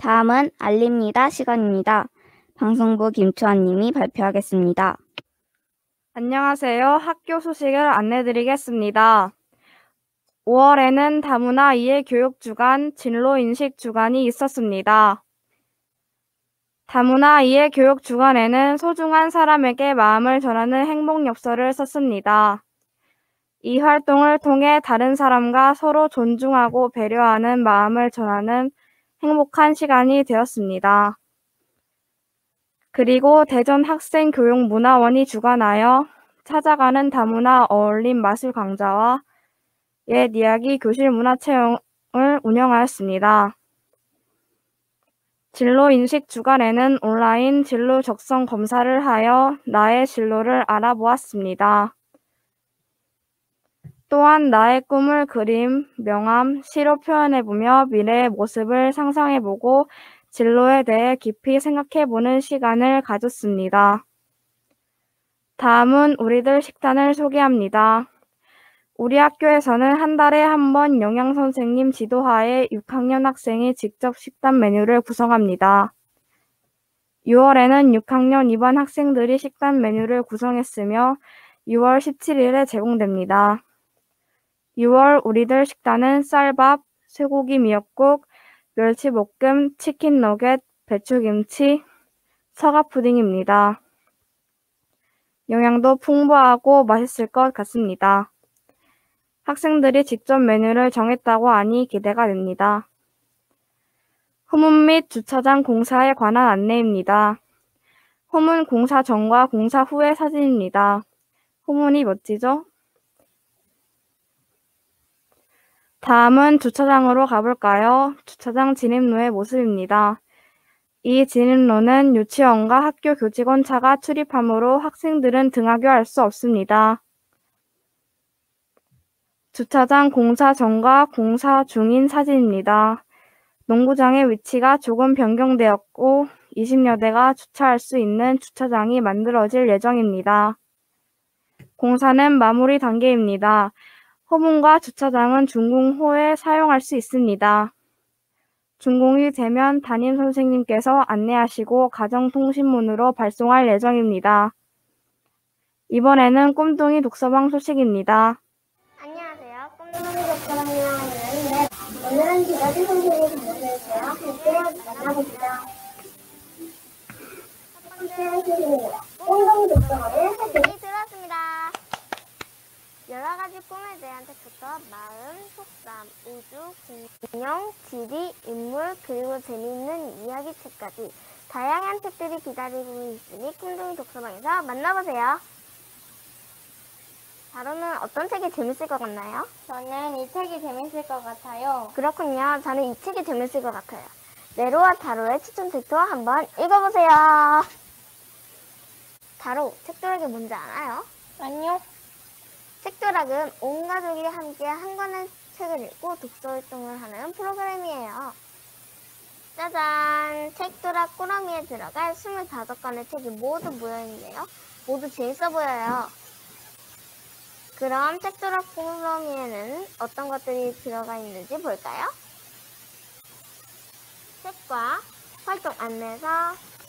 다음은 알립니다 시간입니다. 방송부 김초아님이 발표하겠습니다. 안녕하세요. 학교 소식을 안내드리겠습니다. 5월에는 다문화 이해 교육 주간, 진로 인식 주간이 있었습니다. 다문화 이해 교육 주간에는 소중한 사람에게 마음을 전하는 행복 엽서를 썼습니다. 이 활동을 통해 다른 사람과 서로 존중하고 배려하는 마음을 전하는 행복한 시간이 되었습니다. 그리고 대전학생교육문화원이 주관하여 찾아가는 다문화 어울림 마술 강좌와 옛 이야기 교실 문화체험을 운영하였습니다. 진로 인식 주간에는 온라인 진로 적성 검사를 하여 나의 진로를 알아보았습니다. 또한 나의 꿈을 그림, 명함, 시로 표현해보며 미래의 모습을 상상해보고 진로에 대해 깊이 생각해보는 시간을 가졌습니다. 다음은 우리들 식단을 소개합니다. 우리 학교에서는 한 달에 한 번 영양선생님 지도하에 6학년 학생이 직접 식단 메뉴를 구성합니다. 6월에는 6학년 2반 학생들이 식단 메뉴를 구성했으며 6월 17일에 제공됩니다. 6월 우리들 식단은 쌀밥, 쇠고기 미역국, 멸치볶음, 치킨 너겟, 배추김치, 서가푸딩입니다. 영양도 풍부하고 맛있을 것 같습니다. 학생들이 직접 메뉴를 정했다고 하니 기대가 됩니다. 후문 및 주차장 공사에 관한 안내입니다. 후문 공사 전과 공사 후의 사진입니다. 후문이 멋지죠? 다음은 주차장으로 가볼까요? 주차장 진입로의 모습입니다. 이 진입로는 유치원과 학교 교직원 차가 출입하므로 학생들은 등하교할 수 없습니다. 주차장 공사 전과 공사 중인 사진입니다. 농구장의 위치가 조금 변경되었고 20여 대가 주차할 수 있는 주차장이 만들어질 예정입니다. 공사는 마무리 단계입니다. 후문과 주차장은 준공 후에 사용할 수 있습니다. 준공이 되면 담임 선생님께서 안내하시고 가정통신문으로 발송할 예정입니다. 이번에는 꿈둥이 독서방 소식입니다. 안녕하세요. 꿈둥이 독서방이라는 오늘은 기자진 선생님이 보내주세요. 함께 만나봅니다. 첫 번째 소식입니다. 꿈둥이 독서방을 소식이 들었습니다. 여러 가지 꿈에 대한 책부터 마음, 속담, 우주, 공룡, 지리, 인물, 그리고 재미있는 이야기책까지 다양한 책들이 기다리고 있으니 꿈둥이 독서방에서 만나보세요. 다루는 어떤 책이 재밌을 것 같나요? 저는 이 책이 재밌을 것 같아요. 그렇군요. 저는 이 책이 재밌을 것 같아요. 네로와 다로의 추천책도 한번 읽어보세요. 다로, 책도락이 뭔지 알아요? 아니요. 책도락은 온 가족이 함께 한 권의 책을 읽고 독서활동을 하는 프로그램이에요. 짜잔! 책도락 꾸러미에 들어갈 25권의 책이 모두 모여있는데요. 모두 재밌어 보여요. 그럼 책도락 꾸러미에는 어떤 것들이 들어가 있는지 볼까요? 책과 활동 안내서,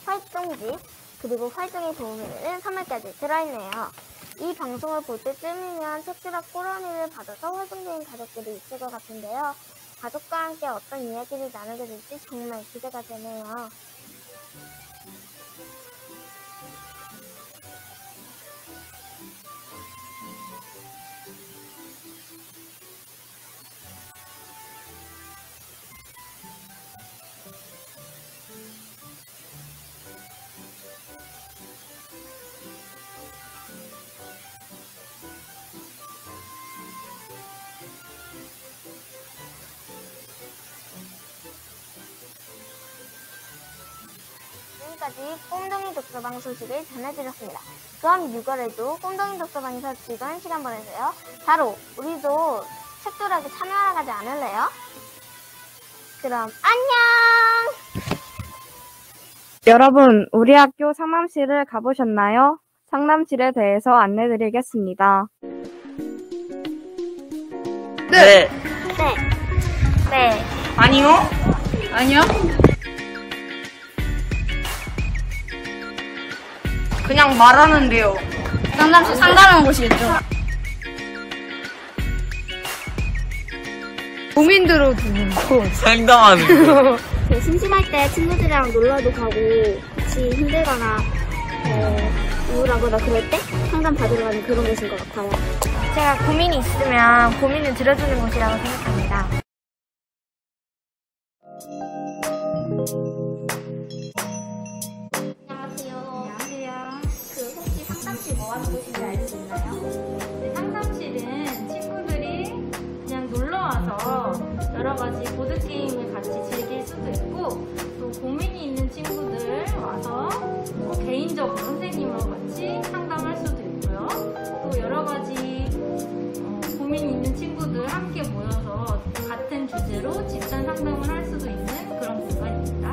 활동집, 그리고 활동에 도움이 되는 선물까지 들어있네요. 이 방송을 볼 때쯤이면 책도락 꾸러미를 받아서 활동 중인 가족들이 있을 것 같은데요. 가족과 함께 어떤 이야기를 나누게 될지 정말 기대가 되네요. 지금까지 꿈둥이 독서방 소식을 전해드렸습니다. 그럼 6월에도 꿈둥이 독서방에서 즐거운 시간 보내세요. 바로 우리도 책도락에 참여하러 가지 않을래요? 그럼 안녕! 여러분, 우리 학교 상담실을 가보셨나요? 상담실에 대해서 안내드리겠습니다. 네. 네. 아니요. 아니요. 그냥 말하는데요. 상담하는 곳이겠죠. 고민들어 두는 거. 상담하는 거. 심심할 때 친구들이랑 놀러도 가고 같이 힘들거나 우울하거나 그럴 때 상담 받으러 가는 그런 곳인 것 같아요. 제가 고민이 있으면 고민을 들어주는 곳이라고 생각합니다. 안녕하세요. 혹시 상담실 뭐 하는 곳인지 알 수 있나요? 네, 상담실은 친구들이 그냥 놀러 와서 여러 가지 보드게임을 같이 즐길 수도 있고, 또 고민이 있는 친구들 와서 개인적으로 선생님과 같이 상담할 수도 있고요. 또 여러 가지 고민이 있는 친구들 함께 모여서 같은 주제로 집단 상담을 할 수도 있는 그런 공간입니다.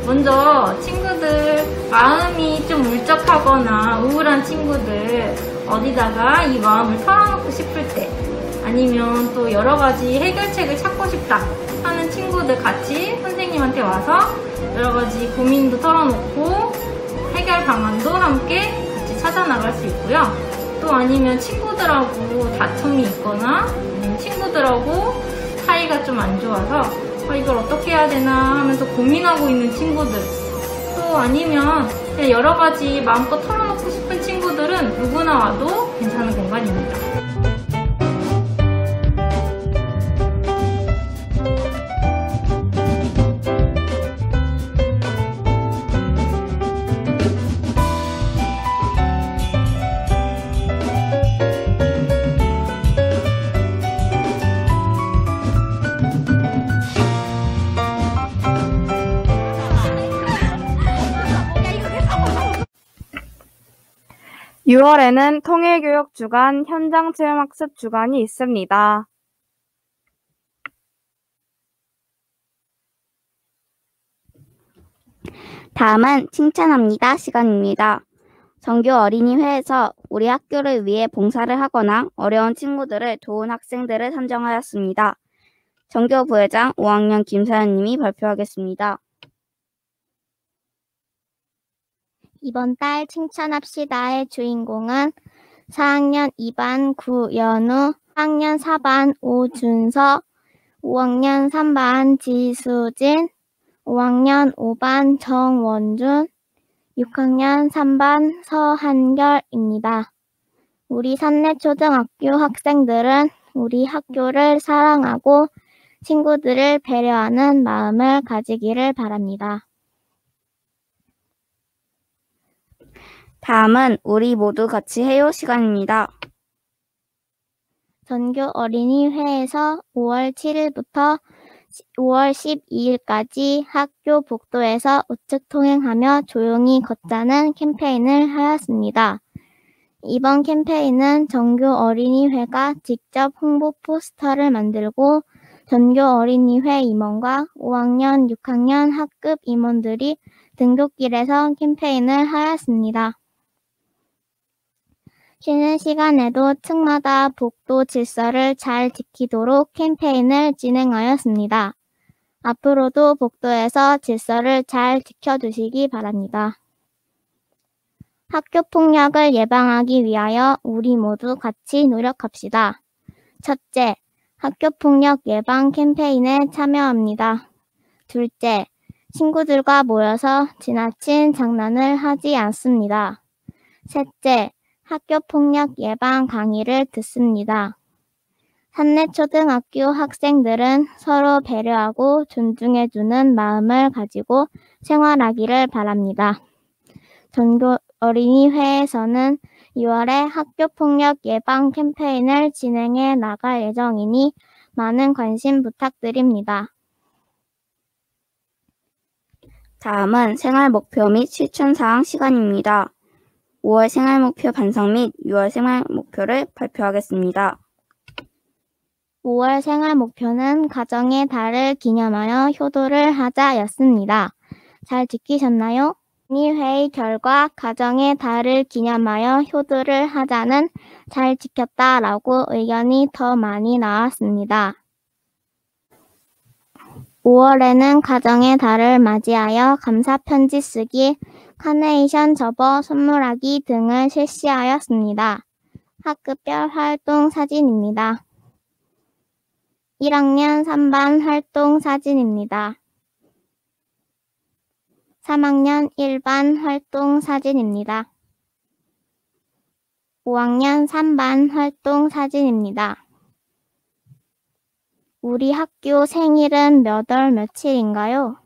먼저 친구들 마음이 좀 울적하거나 우울한 친구들 어디다가 이 마음을 털어놓고 싶을 때, 아니면 또 여러 가지 해결책을 찾고 싶다 하는 친구들 같이 선생님한테 와서 여러 가지 고민도 털어놓고 해결 방안도 함께 같이 찾아나갈 수 있고요. 또 아니면 친구들하고 다툼이 있거나 아니면 친구들하고 사이가 좀 안 좋아서 이걸 어떻게 해야 되나 하면서 고민하고 있는 친구들, 또 아니면 그냥 여러 가지 마음껏 털어놓고 싶은 친구들은 누구나 와도 괜찮은 공간입니다. (6월에는) 통일교육 주간, 현장체험학습 주간이 있습니다. 다음은 칭찬합니다 시간입니다. 정규 어린이회에서 우리 학교를 위해 봉사를 하거나 어려운 친구들을 도운 학생들을 선정하였습니다. 정교 부회장 5학년 김사연님이 발표하겠습니다. 이번 달 칭찬합시다의 주인공은 4학년 2반 구연우, 4학년 4반 오준서, 5학년 3반 지수진, 5학년 5반 정원준, 6학년 3반 서한결입니다. 우리 산내초등학교 학생들은 우리 학교를 사랑하고 친구들을 배려하는 마음을 가지기를 바랍니다. 다음은 우리 모두 같이 해요 시간입니다. 전교 어린이회에서 5월 7일부터 5월 12일까지 학교 복도에서 우측 통행하며 조용히 걷자는 캠페인을 하였습니다. 이번 캠페인은 전교 어린이회가 직접 홍보 포스터를 만들고 전교 어린이회 임원과 5학년, 6학년 학급 임원들이 등굣길에서 캠페인을 하였습니다. 쉬는 시간에도 층마다 복도 질서를 잘 지키도록 캠페인을 진행하였습니다. 앞으로도 복도에서 질서를 잘 지켜주시기 바랍니다. 학교 폭력을 예방하기 위하여 우리 모두 같이 노력합시다. 첫째, 학교 폭력 예방 캠페인에 참여합니다. 둘째, 친구들과 모여서 지나친 장난을 하지 않습니다. 셋째, 학교 폭력 예방 강의를 듣습니다. 산내초등학교 학생들은 서로 배려하고 존중해주는 마음을 가지고 생활하기를 바랍니다. 전교 어린이회에서는 6월에 학교 폭력 예방 캠페인을 진행해 나갈 예정이니 많은 관심 부탁드립니다. 다음은 생활 목표 및 실천 사항 시간입니다. 5월 생활 목표 반성 및 6월 생활 목표를 발표하겠습니다. 5월 생활 목표는 가정의 달을 기념하여 효도를 하자였습니다. 잘 지키셨나요? 회의 결과 가정의 달을 기념하여 효도를 하자는 잘 지켰다라고 의견이 더 많이 나왔습니다. 5월에는 가정의 달을 맞이하여 감사 편지 쓰기, 카네이션 접어 선물하기 등을 실시하였습니다. 학급별 활동 사진입니다. 1학년 3반 활동 사진입니다. 3학년 1반 활동 사진입니다. 5학년 3반 활동 사진입니다. 우리 학교 생일은 몇 월 며칠인가요?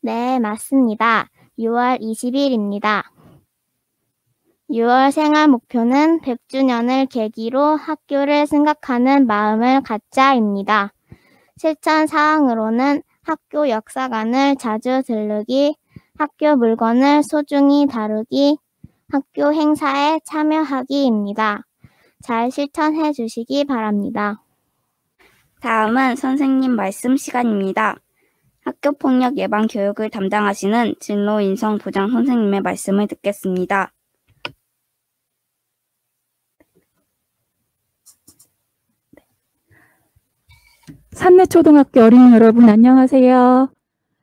네, 맞습니다. 6월 20일입니다. 6월 생활 목표는 100주년을 계기로 학교를 생각하는 마음을 갖자입니다. 실천 사항으로는 학교 역사관을 자주 들르기, 학교 물건을 소중히 다루기, 학교 행사에 참여하기입니다. 잘 실천해 주시기 바랍니다. 다음은 선생님 말씀 시간입니다. 학교폭력 예방 교육을 담당하시는 진로 인성 부장 선생님의 말씀을 듣겠습니다. 산내초등학교 어린이 여러분 안녕하세요.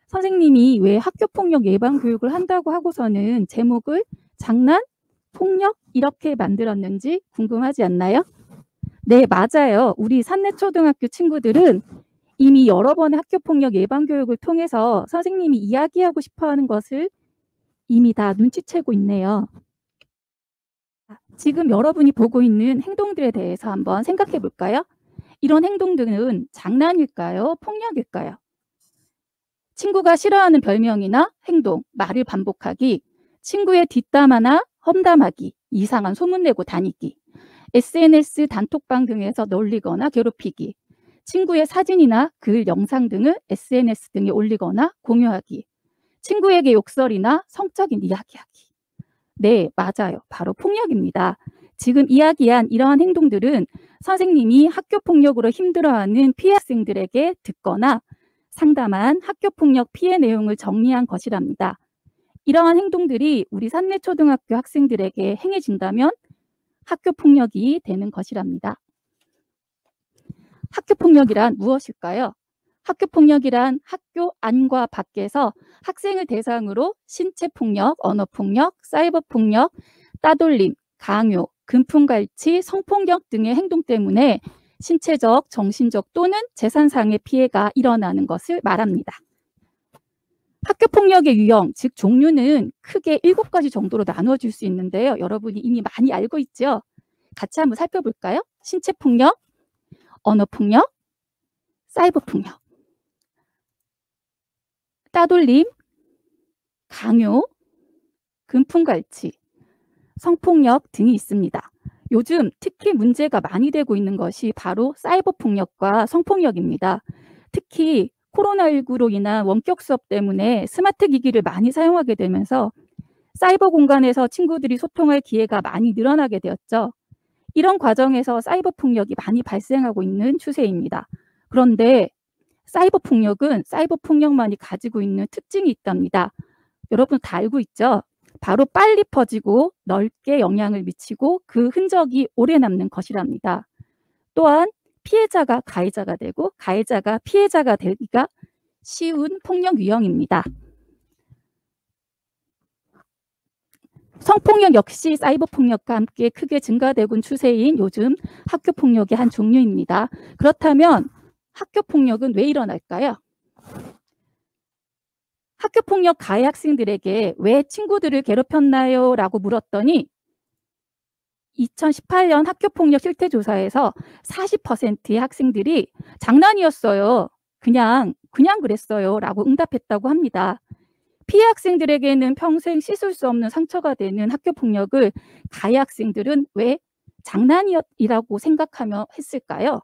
선생님이 왜 학교폭력 예방 교육을 한다고 하고서는 제목을 장난, 폭력 이렇게 만들었는지 궁금하지 않나요? 네, 맞아요. 우리 산내초등학교 친구들은 이미 여러 번의 학교폭력 예방 교육을 통해서 선생님이 이야기하고 싶어하는 것을 이미 다 눈치채고 있네요. 지금 여러분이 보고 있는 행동들에 대해서 한번 생각해 볼까요? 이런 행동들은 장난일까요? 폭력일까요? 친구가 싫어하는 별명이나 행동, 말을 반복하기, 친구의 뒷담화나 험담하기, 이상한 소문내고 다니기, SNS 단톡방 등에서 놀리거나 괴롭히기, 친구의 사진이나 글, 영상 등을 SNS 등에 올리거나 공유하기, 친구에게 욕설이나 성적인 이야기하기. 네, 맞아요. 바로 폭력입니다. 지금 이야기한 이러한 행동들은 선생님이 학교폭력으로 힘들어하는 피해 학생들에게 듣거나 상담한 학교폭력 피해 내용을 정리한 것이랍니다. 이러한 행동들이 우리 산내초등학교 학생들에게 행해진다면 학교폭력이 되는 것이랍니다. 학교폭력이란 무엇일까요? 학교폭력이란 학교 안과 밖에서 학생을 대상으로 신체폭력, 언어폭력, 사이버폭력, 따돌림, 강요, 금품갈취, 성폭력 등의 행동 때문에 신체적, 정신적 또는 재산상의 피해가 일어나는 것을 말합니다. 학교폭력의 유형, 즉 종류는 크게 7가지 정도로 나누어질 수 있는데요. 여러분이 이미 많이 알고 있죠? 같이 한번 살펴볼까요? 신체폭력, 언어폭력, 사이버폭력, 따돌림, 강요, 금품갈취, 성폭력 등이 있습니다. 요즘 특히 문제가 많이 되고 있는 것이 바로 사이버폭력과 성폭력입니다. 특히 코로나19로 인한 원격 수업 때문에 스마트 기기를 많이 사용하게 되면서 사이버 공간에서 친구들이 소통할 기회가 많이 늘어나게 되었죠. 이런 과정에서 사이버 폭력이 많이 발생하고 있는 추세입니다. 그런데 사이버 폭력은 사이버 폭력만이 가지고 있는 특징이 있답니다. 여러분 다 알고 있죠? 바로 빨리 퍼지고 넓게 영향을 미치고 그 흔적이 오래 남는 것이랍니다. 또한 피해자가 가해자가 되고 가해자가 피해자가 되기가 쉬운 폭력 유형입니다. 성폭력 역시 사이버 폭력과 함께 크게 증가되고 있는 추세인 요즘 학교 폭력의 한 종류입니다. 그렇다면 학교 폭력은 왜 일어날까요? 학교 폭력 가해 학생들에게 왜 친구들을 괴롭혔나요? 라고 물었더니 2018년 학교 폭력 실태 조사에서 40%의 학생들이 장난이었어요. 그냥 그랬어요. 라고 응답했다고 합니다. 피해 학생들에게는 평생 씻을 수 없는 상처가 되는 학교 폭력을 가해 학생들은 왜 장난이라고 생각하며 했을까요?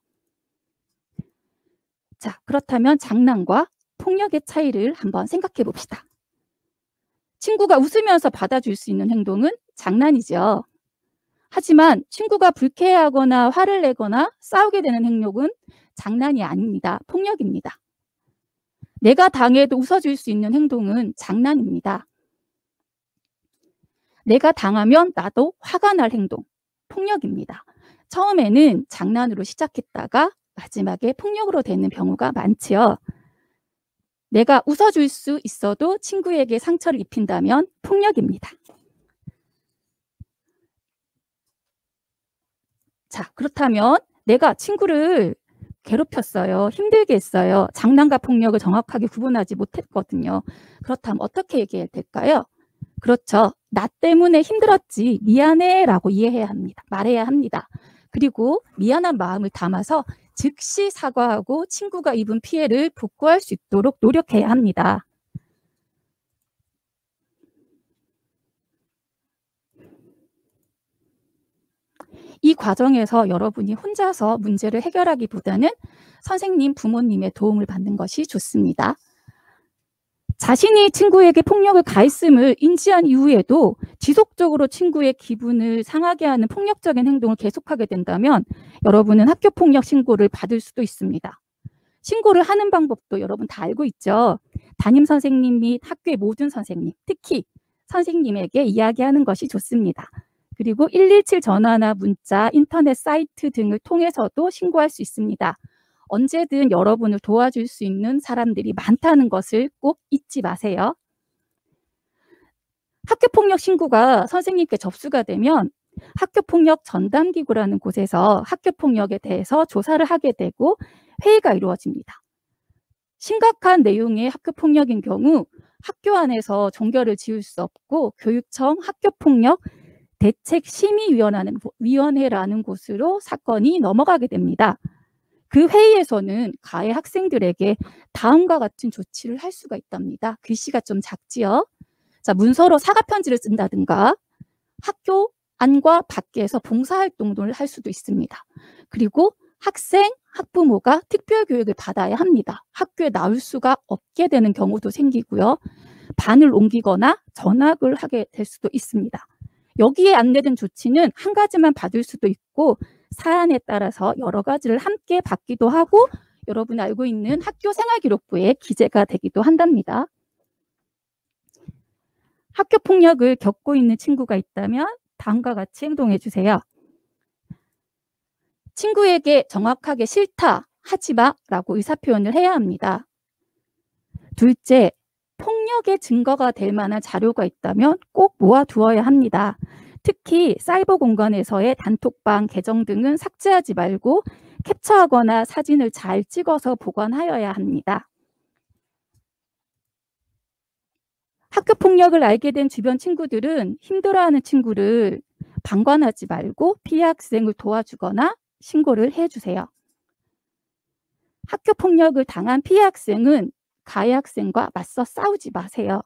자, 그렇다면 장난과 폭력의 차이를 한번 생각해 봅시다. 친구가 웃으면서 받아줄 수 있는 행동은 장난이죠. 하지만 친구가 불쾌해하거나 화를 내거나 싸우게 되는 행동은 장난이 아닙니다. 폭력입니다. 내가 당해도 웃어줄 수 있는 행동은 장난입니다. 내가 당하면 나도 화가 날 행동, 폭력입니다. 처음에는 장난으로 시작했다가 마지막에 폭력으로 되는 경우가 많지요. 내가 웃어줄 수 있어도 친구에게 상처를 입힌다면 폭력입니다. 자, 그렇다면 내가 친구를 괴롭혔어요. 힘들게 했어요. 장난과 폭력을 정확하게 구분하지 못했거든요. 그렇다면 어떻게 얘기해야 될까요? 그렇죠. 나 때문에 힘들었지. 미안해 라고 이해해야 합니다. 말해야 합니다. 그리고 미안한 마음을 담아서 즉시 사과하고 친구가 입은 피해를 복구할 수 있도록 노력해야 합니다. 이 과정에서 여러분이 혼자서 문제를 해결하기보다는 선생님, 부모님의 도움을 받는 것이 좋습니다. 자신이 친구에게 폭력을 가했음을 인지한 이후에도 지속적으로 친구의 기분을 상하게 하는 폭력적인 행동을 계속하게 된다면 여러분은 학교폭력 신고를 받을 수도 있습니다. 신고를 하는 방법도 여러분 다 알고 있죠. 담임 선생님 및 학교의 모든 선생님, 특히 선생님에게 이야기하는 것이 좋습니다. 그리고 117 전화나 문자, 인터넷 사이트 등을 통해서도 신고할 수 있습니다. 언제든 여러분을 도와줄 수 있는 사람들이 많다는 것을 꼭 잊지 마세요. 학교폭력 신고가 선생님께 접수가 되면 학교폭력 전담기구라는 곳에서 학교폭력에 대해서 조사를 하게 되고 회의가 이루어집니다. 심각한 내용의 학교폭력인 경우 학교 안에서 종결을 지을 수 없고 교육청 학교폭력 대책심의위원회라는 곳으로 사건이 넘어가게 됩니다. 그 회의에서는 가해 학생들에게 다음과 같은 조치를 할 수가 있답니다. 글씨가 좀 작지요? 자, 문서로 사과편지를 쓴다든가 학교 안과 밖에서 봉사활동을 할 수도 있습니다. 그리고 학생, 학부모가 특별교육을 받아야 합니다. 학교에 나올 수가 없게 되는 경우도 생기고요. 반을 옮기거나 전학을 하게 될 수도 있습니다. 여기에 안내된 조치는 한 가지만 받을 수도 있고 사안에 따라서 여러 가지를 함께 받기도 하고 여러분이 알고 있는 학교생활기록부에 기재가 되기도 한답니다. 학교폭력을 겪고 있는 친구가 있다면 다음과 같이 행동해 주세요. 친구에게 정확하게 싫다, 하지 마 라고 의사표현을 해야 합니다. 둘째, 폭력의 증거가 될 만한 자료가 있다면 꼭 모아두어야 합니다. 특히 사이버 공간에서의 단톡방 계정 등은 삭제하지 말고 캡처하거나 사진을 잘 찍어서 보관하여야 합니다. 학교폭력을 알게 된 주변 친구들은 힘들어하는 친구를 방관하지 말고 피해 학생을 도와주거나 신고를 해주세요. 학교폭력을 당한 피해 학생은 가해 학생과 맞서 싸우지 마세요.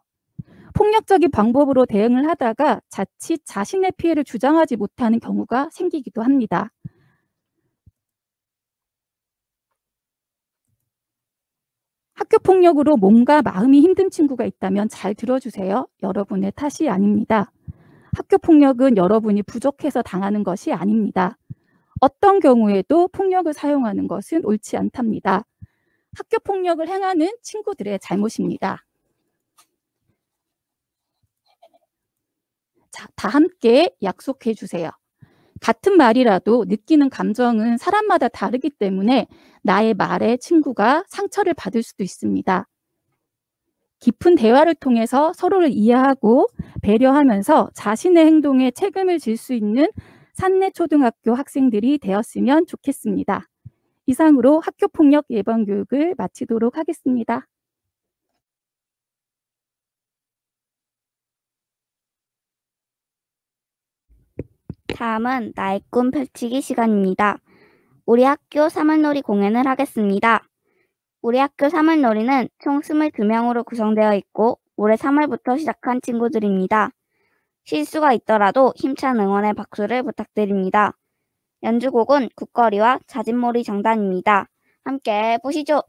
폭력적인 방법으로 대응을 하다가 자칫 자신의 피해를 주장하지 못하는 경우가 생기기도 합니다. 학교폭력으로 몸과 마음이 힘든 친구가 있다면 잘 들어주세요. 여러분의 탓이 아닙니다. 학교폭력은 여러분이 부족해서 당하는 것이 아닙니다. 어떤 경우에도 폭력을 사용하는 것은 옳지 않답니다. 학교폭력을 행하는 친구들의 잘못입니다. 자, 다 함께 약속해 주세요. 같은 말이라도 느끼는 감정은 사람마다 다르기 때문에 나의 말에 친구가 상처를 받을 수도 있습니다. 깊은 대화를 통해서 서로를 이해하고 배려하면서 자신의 행동에 책임을 질 수 있는 산내초등학교 학생들이 되었으면 좋겠습니다. 이상으로 학교폭력 예방 교육을 마치도록 하겠습니다. 다음은 나의 꿈 펼치기 시간입니다. 우리 학교 사물놀이 공연을 하겠습니다. 우리 학교 사물놀이는 총 22명으로 구성되어 있고 올해 3월부터 시작한 친구들입니다. 실수가 있더라도 힘찬 응원의 박수를 부탁드립니다. 연주곡은 국거리와 자진몰이 정단입니다. 함께 보시죠.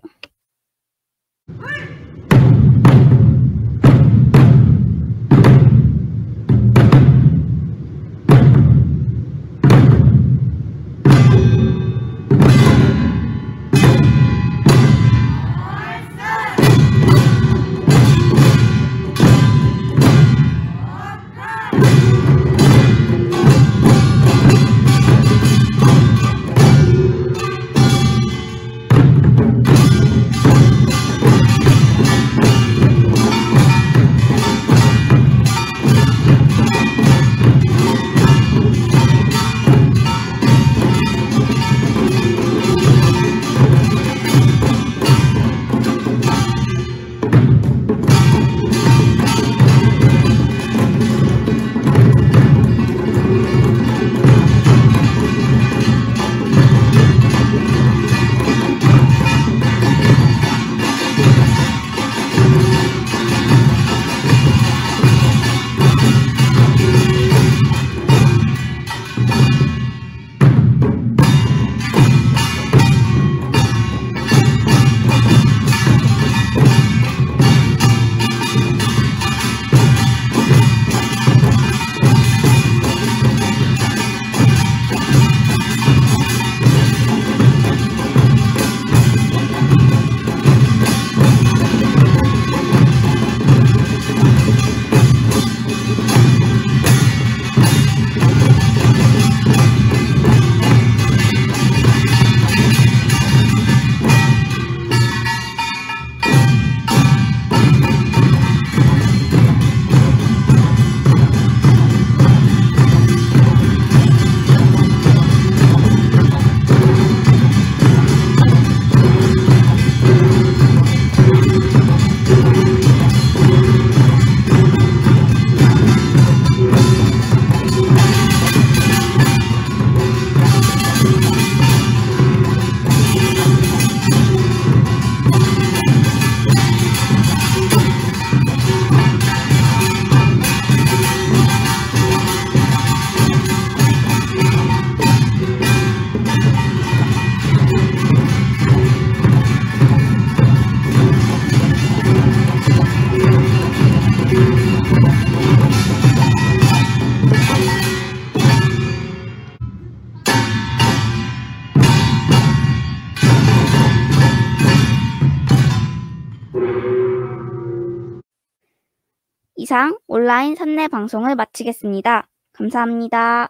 이상 온라인 선내 방송을 마치겠습니다. 감사합니다.